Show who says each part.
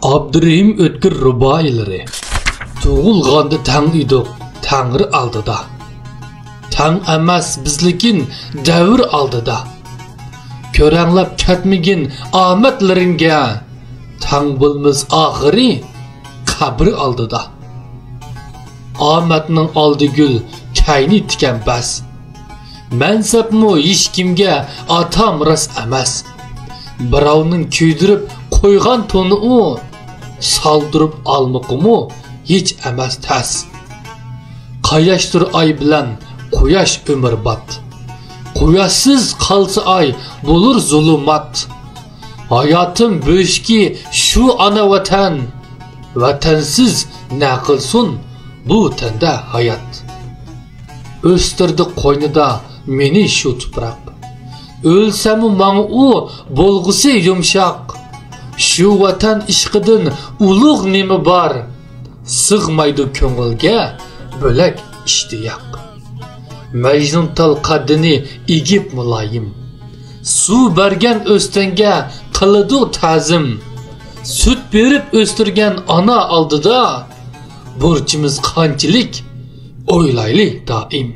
Speaker 1: Abdurrahim O'tkir ruboilari. Tug'ilganda tang edik, Tangri oldida. Tang emas bizlikin davr oldida. Ko'ranglab ketmagin omadlaringga. Tang bo'lmiz oxiri qabr oldida. Omadning oldi gul kayni tikan bas. Mansabmu hech kimga atam ras emas. Birovning kuydirib qo'ygan to'ni u, soldirib almoqmu hech emas tas. Qayashdir ay bilan quyosh umrbod. Quyoshsiz qolsa ay bo'lur zulmat. Hayotim bo'shki shu ana vatan. Vatansiz na qilsin bu tanda hayot. O'stirdi qo'ynida meni shu tuproq. O'lsam manga u bo'lg'usi yumshoq. Shu vatan ishqidan ulug' nima bor? Sig'maydi ko'ngilga bo'lak ishtiyoq. Majnun tal qaddini egib muloyim. Suv bergan o'stanga qiladi ta'zim. Sut berib o'stirgan ona oldida burchimiz qanchalik o'ylayli doim.